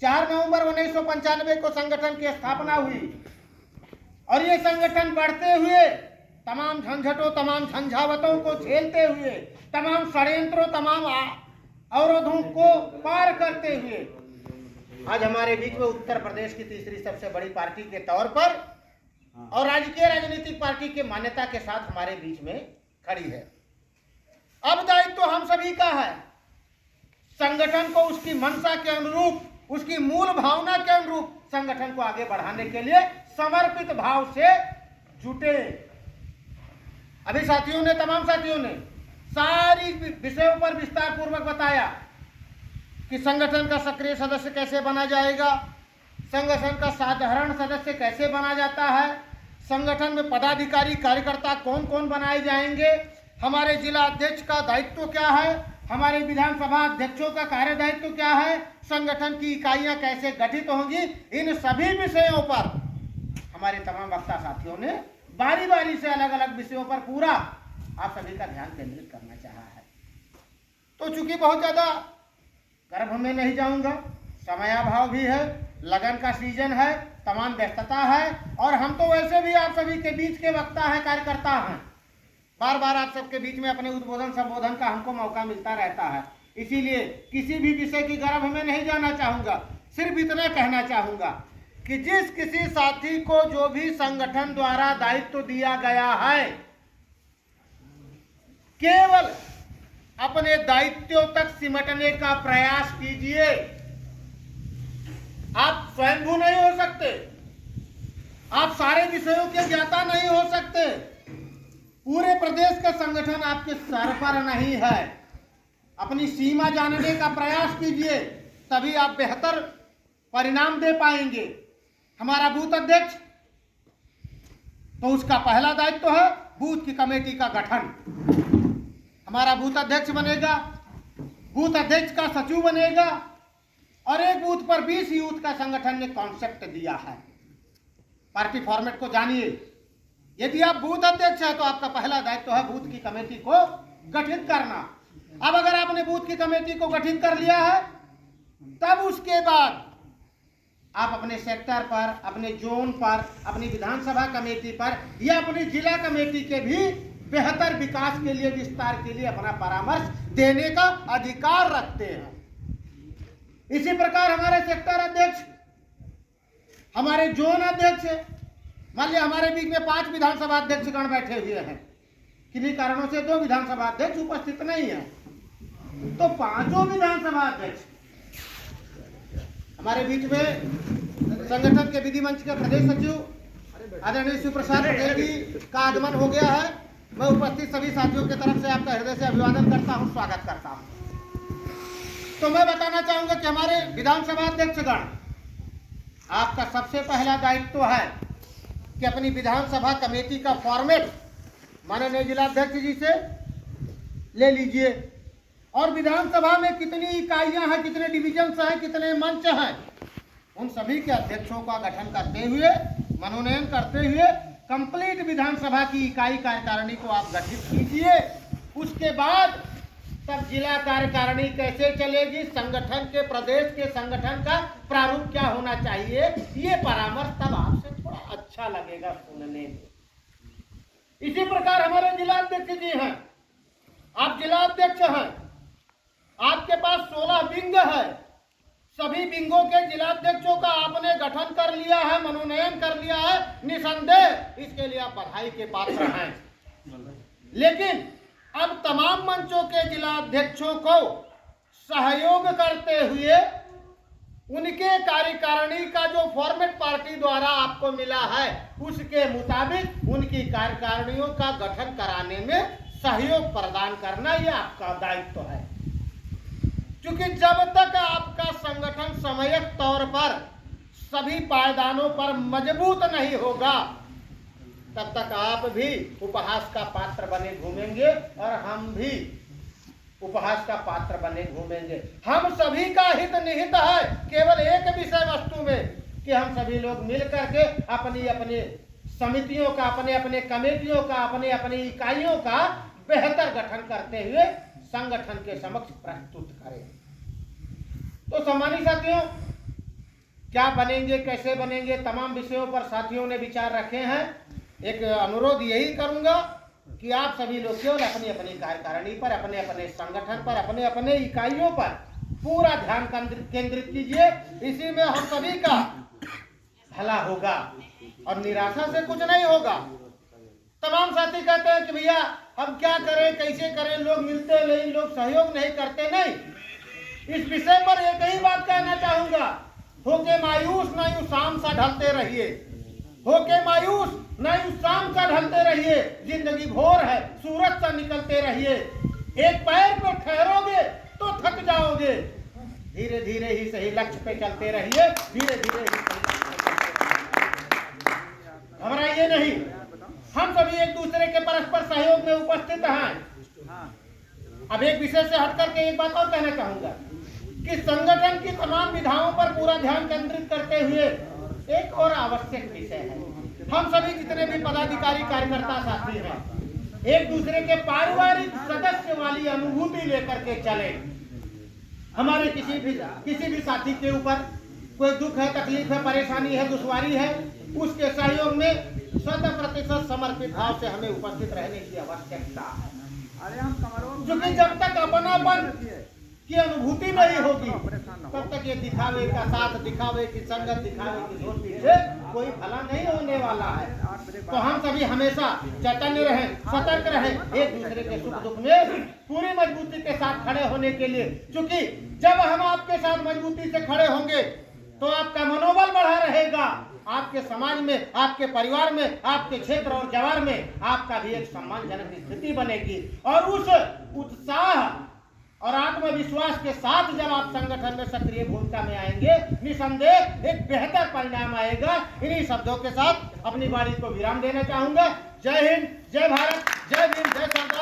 4 नवंबर 1995 को संगठन की स्थापना हुई और ये संगठन बढ़ते हुए तमाम झंझटों, तमाम झंझावतों को झेलते हुए, तमाम षड्यंत्रों, तमाम अवरोधों को पार करते हुए आज हमारे बीच में उत्तर प्रदेश की तीसरी सबसे बड़ी पार्टी के तौर पर और राजकीय राजनीतिक पार्टी के मान्यता के साथ हमारे बीच में खड़ी है। अब दायित्व तो हम सभी का है, संगठन को उसकी मंशा के अनुरूप, उसकी मूल भावना के अनुरूप संगठन को आगे बढ़ाने के लिए समर्पित भाव से जुटे। अभी साथियों ने, तमाम साथियों ने सारी विषयों पर विस्तार पूर्वक बताया कि संगठन का सक्रिय सदस्य कैसे बना जाएगा, संगठन का साधारण सदस्य कैसे बना जाता है, संगठन में पदाधिकारी कार्यकर्ता कौन कौन बनाए जाएंगे, हमारे जिला अध्यक्ष का दायित्व क्या है, हमारे विधानसभा अध्यक्षों का कार्य दायित्व क्या है, संगठन की इकाइयां कैसे गठित होंगी, इन सभी विषयों पर हमारे तमाम वक्ता साथियों ने बारी बारी से अलग अलग विषयों पर पूरा आप सभी का ध्यान केंद्रित करना चाहा है। तो चूंकि बहुत ज्यादा गर्भ में नहीं जाऊंगा, समयाभाव भी है, लगन का सीजन है, तमाम व्यस्तता है और हम तो वैसे भी आप सभी के बीच के वक्ता हैं, कार्यकर्ता हैं। बार बार आप सबके बीच में अपने उद्बोधन संबोधन का हमको मौका मिलता रहता है, इसीलिए किसी भी विषय की गर्भ में नहीं जाना चाहूंगा। सिर्फ इतना कहना चाहूंगा कि जिस किसी साथी को जो भी संगठन द्वारा दायित्व दिया गया है, केवल अपने दायित्वों तक सिमटने का प्रयास कीजिए। आप स्वयंभू नहीं हो सकते, आप सारे विषयों के ज्ञाता नहीं हो सकते, पूरे प्रदेश का संगठन आपके सर पर नहीं है। अपनी सीमा जानने का प्रयास कीजिए, तभी आप बेहतर परिणाम दे पाएंगे। हमारा बूथ अध्यक्ष, तो उसका पहला दायित्व है बूथ की कमेटी का गठन। हमारा बूथ अध्यक्ष बनेगा, बूथ अध्यक्ष का सचिव बनेगा और एक बूथ पर 20 यूथ का संगठन ने कॉन्सेप्ट दिया है। पार्टी फॉर्मेट को जानिए। यदि आप बूथ अध्यक्ष है तो आपका पहला दायित्व है बूथ की कमेटी को गठित करना। अब अगर आपने बूथ की कमेटी को गठित कर लिया है, तब उसके बाद आप अपने सेक्टर पर, अपने जोन पर, अपनी विधानसभा कमेटी पर या अपनी जिला कमेटी के भी बेहतर विकास के लिए, विस्तार के लिए अपना परामर्श देने का अधिकार रखते हैं। इसी प्रकार हमारे सेक्टर अध्यक्ष, हमारे जोन अध्यक्ष, मान लिया हमारे बीच में 5 विधानसभा अध्यक्षगण बैठे हुए हैं, किन्हीं कारणों से 2 विधानसभा अध्यक्ष उपस्थित नहीं है, तो 5 विधानसभा अध्यक्ष हमारे बीच में संगठन के विधि मंच के प्रदेश सचिव आदरणीय शिवप्रसाद पटेल जी का आगमन हो गया है। मैं उपस्थित सभी साथियों की तरफ से आपका हृदय से अभिवादन करता हूं, स्वागत करता हूं। तो मैं बताना चाहूंगा कि हमारे विधानसभा अध्यक्षगण, आपका सबसे पहला दायित्व है कि अपनी विधानसभा कमेटी का फॉर्मेट माननीय जिलाध्यक्ष जी से ले लीजिए और विधानसभा में कितनी इकाइयां हैं, कितने डिविजन्स हैं, कितने मंच हैं, उन सभी के अध्यक्षों का गठन करते हुए, मनोनयन करते हुए कंप्लीट विधानसभा की इकाई कार्यकारिणी को आप गठित कीजिए। उसके बाद तब जिला कार्यकारिणी कैसे चलेगी, संगठन के, प्रदेश के संगठन का प्रारूप क्या होना चाहिए, ये परामर्श तब आपसे थोड़ा अच्छा लगेगा सुनने में। इसी प्रकार हमारे जिला अध्यक्ष जी हैं, आप जिला अध्यक्ष हैं, आपके पास 16 विंग है, सभी विंगों के जिलाध्यक्षों का आपने गठन कर लिया है, मनोनयन कर लिया है, निसंदेह इसके लिए आप बधाई के पात्र हैं। लेकिन अब तमाम मंचों के जिलाध्यक्षों को सहयोग करते हुए उनके कार्यकारिणी का जो फॉर्मेट पार्टी द्वारा आपको मिला है, उसके मुताबिक उनकी कार्यकारिणियों का गठन कराने में सहयोग प्रदान करना यह आपका दायित्व है। क्योंकि जब तक आपका संगठन समयक तौर पर सभी पायदानों पर मजबूत नहीं होगा, तब तक आप भी उपहास का पात्र बने घूमेंगे और हम भी उपहास का पात्र बने घूमेंगे। हम सभी का हित निहित है केवल एक विषय वस्तु में कि हम सभी लोग मिल करके अपनी अपनी समितियों का, अपने अपने कमेटियों का, अपने अपनी इकाइयों का बेहतर गठन करते हुए संगठन के समक्ष प्रस्तुत करें। तो सम्मानित साथियों, क्या बनेंगे, कैसे बनेंगे, तमाम विषयों पर साथियों ने विचार रखे हैं। एक अनुरोध यही करूंगा कि आप सभी लोग केवल अपनी अपनी कार्यकारिणी पर, अपने अपने संगठन पर, अपने अपने इकाइयों पर पूरा ध्यान केंद्रित कीजिए। इसी में हम सभी का भला होगा और निराशा से कुछ नहीं होगा। तमाम साथी कहते हैं कि भैया हम क्या करें, कैसे करें, लोग मिलते नहीं, लोग सहयोग नहीं करते। नहीं, इस विषय पर एक ही बात कहना चाहूंगा, होके मायूस ना यूं शाम सा ढलते रहिए, होके मायूस ना यूं शाम सा ढलते रहिए। जिंदगी भोर है, सूरज सा निकलते रहिए। एक पैर पर ठहरोगे तो थक जाओगे, धीरे धीरे ही सही लक्ष्य पे चलते रहिए, धीरे धीरे ही घबराइए नहीं। हम सभी एक दूसरे के परस्पर सहयोग में उपस्थित हैं। अब एक विषय से हट करके एक बात और कहना चाहूंगा कि संगठन की तमाम विधाओं पर पूरा ध्यान केंद्रित करते हुए एक और आवश्यक विषय है। हम सभी जितने भी पदाधिकारी कार्यकर्ता साथी हैं, एक दूसरे के पारिवारिक सदस्य वाली अनुभूति लेकर के चले। हमारे किसी भी साथी के ऊपर कोई दुख है, तकलीफ है, परेशानी है, दुश्वारी है, उसके सहयोग में 100% समर्पित भाव से हमें उपस्थित रहने की आवश्यकता है। क्योंकि जब तक अपनापन की अनुभूति नहीं होगी तब तक ये दिखावे का साथ, दिखावे की संगत, दिखावे की दोस्ती से कोई भला नहीं होने वाला है। तो हम सभी हमेशा चैतन्य रहें, सतर्क रहें, एक दूसरे के सुख दुख में पूरी मजबूती के साथ खड़े होने के लिए। क्योंकि जब हम आपके साथ मजबूती से खड़े होंगे तो आपका मनोबल बढ़ा रहेगा, आपके समाज में, आपके परिवार में, आपके क्षेत्र और जवार में आपका भी एक सम्मानजनक स्थिति बनेगी। और उस उत्साह और आत्मविश्वास के साथ जब आप संगठन में सक्रिय भूमिका में आएंगे, निसंदेह एक बेहतर परिणाम आएगा। इन्हीं शब्दों के साथ अपनी वाणी को विराम देना चाहूंगा। जय हिंद, जय भारत, जय भीम, जय सरदार।